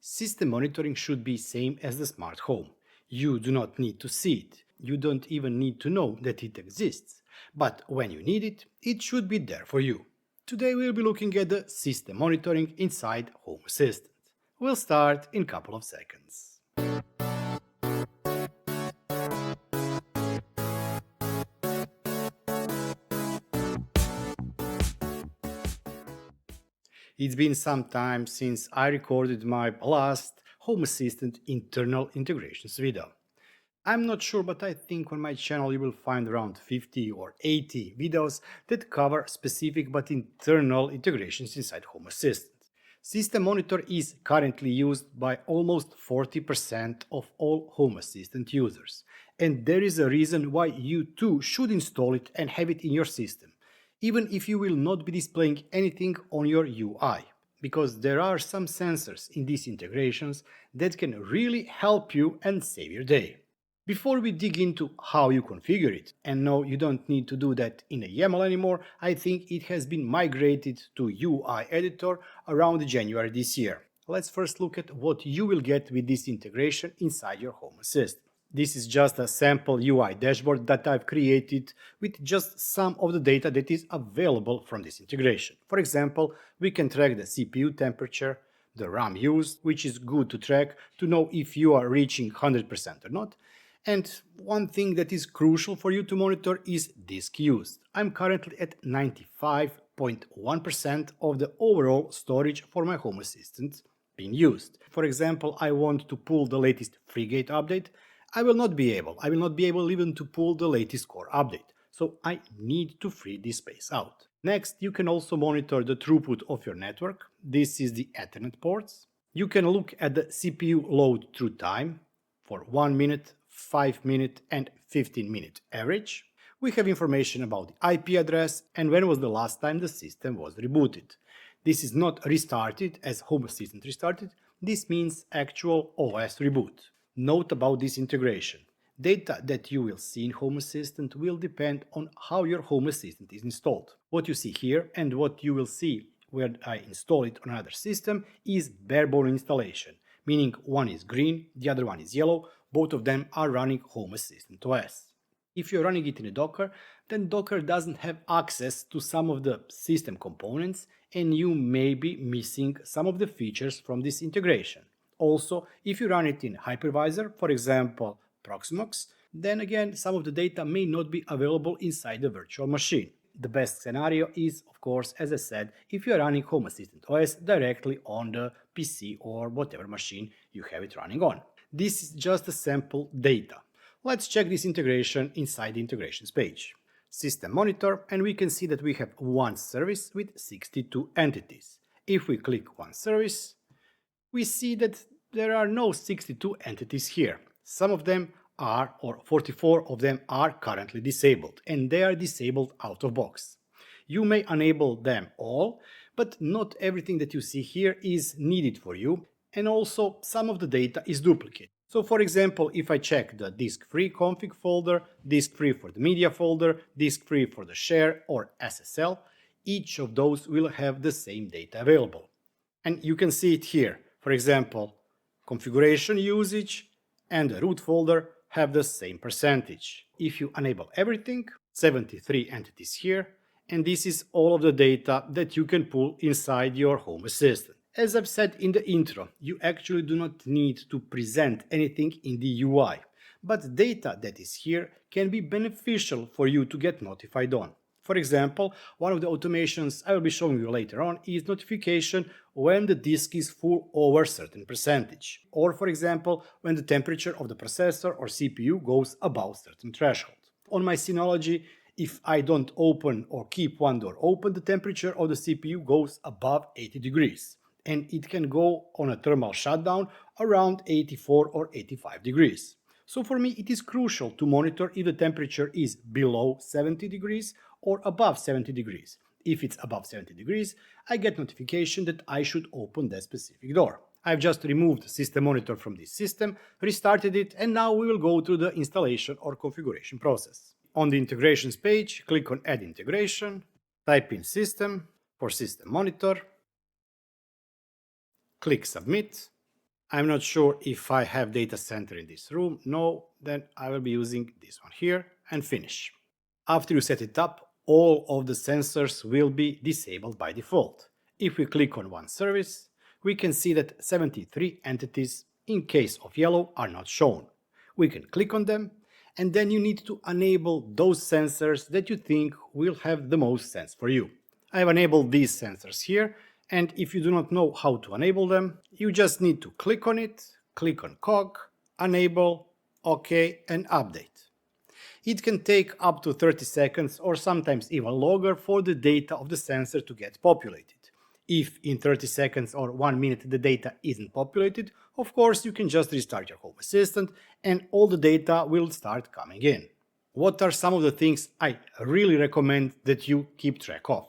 System monitoring should be same as the smart home. You do not need to see it. You don't even need to know that it exists. But when you need it, it should be there for you. Today we'll be looking at the system monitoring inside Home Assistant. We'll start in a couple of seconds. It's been some time since I recorded my last Home Assistant internal integrations video. I'm not sure, but I think on my channel you will find around 50 or 80 videos that cover specific but internal integrations inside Home Assistant. System Monitor is currently used by almost 40% of all Home Assistant users, and there is a reason why you too should install it and have it in your system, even if you will not be displaying anything on your UI, because there are some sensors in these integrations that can really help you and save your day. Before we dig into how you configure it, and no, you don't need to do that in a YAML anymore, I think it has been migrated to UI Editor around January this year. Let's first look at what you will get with this integration inside your Home Assistant. This is just a sample UI dashboard that I've created with just some of the data that is available from this integration. For example, we can track the CPU temperature, the RAM used, which is good to track to know if you are reaching 100% or not. And one thing that is crucial for you to monitor is disk used. I'm currently at 95.1% of the overall storage for my Home Assistant being used. For example, I want to pull the latest FreeGate update. I will not be able even to pull the latest core update. So I need to free this space out. Next, you can also monitor the throughput of your network. This is the Ethernet ports. You can look at the CPU load through time for 1 minute, 5 minute and 15 minute average. We have information about the IP address and when was the last time the system was rebooted. This is not restarted as Home Assistant restarted, this means actual OS reboot. Note about this integration. Data that you will see in Home Assistant will depend on how your Home Assistant is installed. What you see here and what you will see when I install it on another system is bare-bone installation, meaning one is green, the other one is yellow, both of them are running Home Assistant OS. If you're running it in a Docker, then Docker doesn't have access to some of the system components and you may be missing some of the features from this integration. Also, if you run it in hypervisor, for example Proxmox, then again some of the data may not be available inside the virtual machine. The best scenario is, of course, as I said, if you are running Home Assistant OS directly on the PC or whatever machine you have it running on. This is just a sample data. Let's check this integration inside the integrations page. System Monitor, and we can see that we have one service with 62 entities. If we click one service, we see that there are no 62 entities here. Some of them are, or 44 of them are currently disabled, and they are disabled out of box. You may enable them all, but not everything that you see here is needed for you, and also some of the data is duplicate. So for example, if I check the disk-free config folder, disk-free for the media folder, disk-free for the share or SSL, each of those will have the same data available. And you can see it here. For example, configuration usage and the root folder have the same percentage. If you enable everything, 73 entities here, and this is all of the data that you can pull inside your Home Assistant. As I've said in the intro, you actually do not need to present anything in the UI, but data that is here can be beneficial for you to get notified on. For example, one of the automations I will be showing you later on is notification when the disk is full over a certain percentage, or for example, when the temperature of the processor or CPU goes above certain threshold. On my Synology, if I don't open or keep one door open, the temperature of the CPU goes above 80 degrees. And it can go on a thermal shutdown around 84 or 85 degrees. So for me it is crucial to monitor if the temperature is below 70 degrees or above 70 degrees. If it's above 70 degrees, I get notification that I should open that specific door. I've just removed System Monitor from this system, restarted it, and now we will go through the installation or configuration process. On the integrations page, click on Add Integration, type in System for System Monitor, click Submit, I'm not sure if I have data center in this room. No, then I will be using this one here and finish. After you set it up, all of the sensors will be disabled by default. If we click on one service, we can see that 73 entities in case of yellow are not shown. We can click on them, and then you need to enable those sensors that you think will have the most sense for you. I have enabled these sensors here, and if you do not know how to enable them, you just need to click on it, click on cog, enable, OK, and update. It can take up to 30 seconds or sometimes even longer for the data of the sensor to get populated. If in 30 seconds or 1 minute the data isn't populated, of course you can just restart your Home Assistant and all the data will start coming in. What are some of the things I really recommend that you keep track of?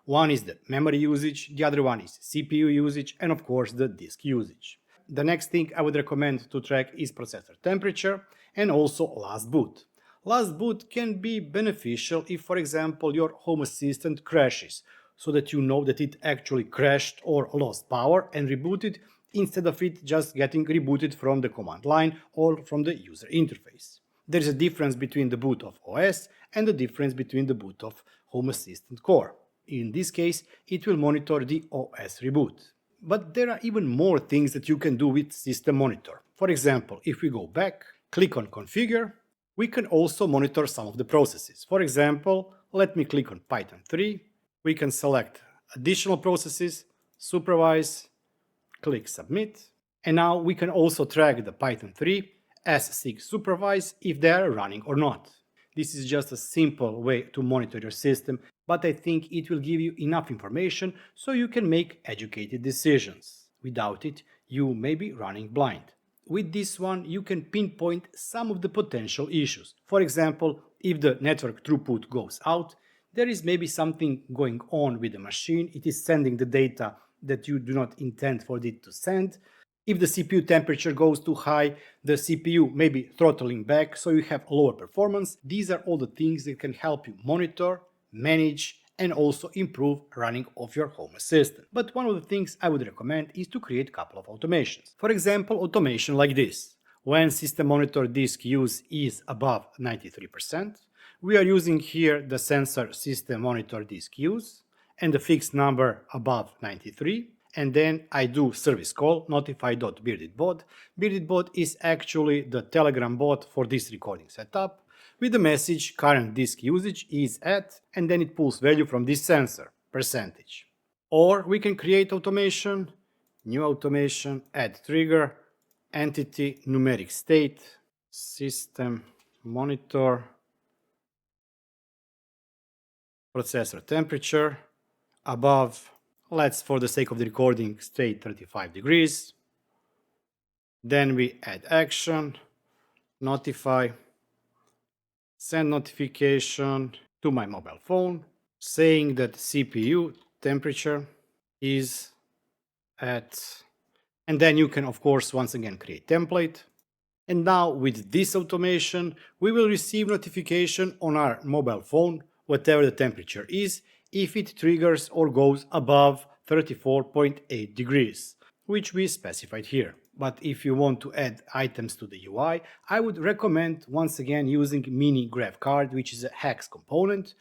One is the memory usage, the other one is CPU usage, and of course the disk usage. The next thing I would recommend to track is processor temperature and also last boot. Last boot can be beneficial if, for example, your Home Assistant crashes, so that you know that it actually crashed or lost power and rebooted instead of it just getting rebooted from the command line or from the user interface. There is a difference between the boot of OS and the difference between the boot of Home Assistant Core. In this case, it will monitor the OS reboot. But there are even more things that you can do with System Monitor. For example, if we go back, click on Configure, we can also monitor some of the processes. For example, let me click on Python 3. We can select additional processes, supervise, click Submit. And now we can also track the Python 3 S6 supervise if they are running or not. This is just a simple way to monitor your system, but I think it will give you enough information so you can make educated decisions. Without it, you may be running blind. With this one, you can pinpoint some of the potential issues. For example, if the network throughput goes out, there is maybe something going on with the machine. It is sending the data that you do not intend for it to send. If the CPU temperature goes too high, the CPU may be throttling back, so you have lower performance. These are all the things that can help you monitor, manage, and also improve running of your Home Assistant. But one of the things I would recommend is to create a couple of automations. For example, automation like this. When System Monitor disk use is above 93%, we are using here the sensor System Monitor disk use and the fixed number above 93. And then I do service call notify.beardedbot. Beardedbot is actually the Telegram bot for this recording setup with the message current disk usage is at, and then it pulls value from this sensor, percentage. Or we can create automation, new automation, add trigger, entity, numeric state, system, monitor, processor temperature, above, let's for the sake of the recording state 35 degrees. Then we add action, notify, send notification to my mobile phone saying that CPU temperature is at, and then you can of course once again create template. And now with this automation, we will receive notification on our mobile phone, whatever the temperature is, if it triggers or goes above 34.8 degrees, which we specified here. But if you want to add items to the UI, I would recommend once again using Mini Graph Card, which is a hex component,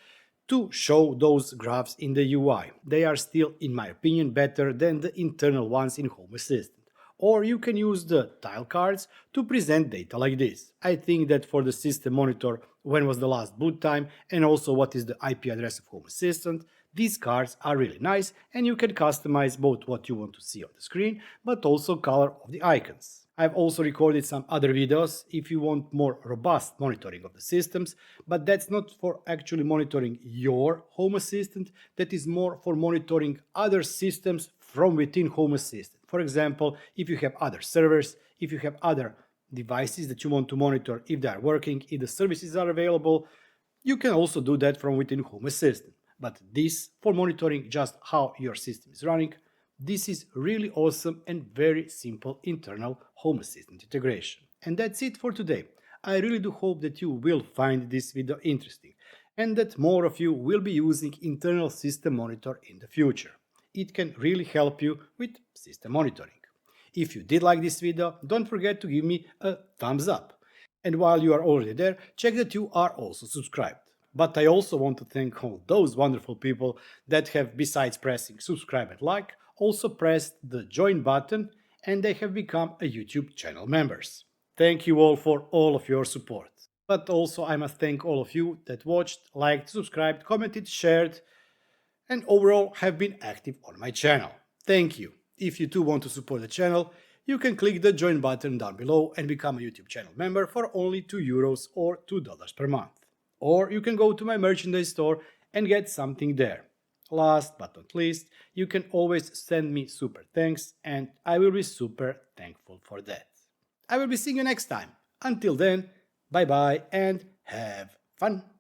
to show those graphs in the UI. They are still, in my opinion, better than the internal ones in Home Assistant. Or you can use the tile cards to present data like this. I think that for the System Monitor, when was the last boot time, and also what is the IP address of Home Assistant, these cards are really nice and you can customize both what you want to see on the screen, but also color of the icons. I've also recorded some other videos if you want more robust monitoring of the systems, but that's not for actually monitoring your Home Assistant, that is more for monitoring other systems from within Home Assistant. For example, if you have other servers, if you have other devices that you want to monitor if they are working, if the services are available, you can also do that from within Home Assistant. But this, for monitoring just how your system is running, this is really awesome and very simple internal Home Assistant integration. And that's it for today. I really do hope that you will find this video interesting and that more of you will be using internal system monitor in the future. It can really help you with system monitoring. If you did like this video, don't forget to give me a thumbs up. And while you are already there, check that you are also subscribed. But I also want to thank all those wonderful people that have, besides pressing subscribe and like, also pressed the join button and they have become a YouTube channel members. Thank you all for all of your support. But also I must thank all of you that watched, liked, subscribed, commented, shared, and overall have been active on my channel. Thank you. If you too want to support the channel, you can click the join button down below and become a YouTube channel member for only €2 or $2 per month. Or you can go to my merchandise store and get something there. Last but not least, you can always send me super thanks and I will be super thankful for that. I will be seeing you next time. Until then, bye bye and have fun.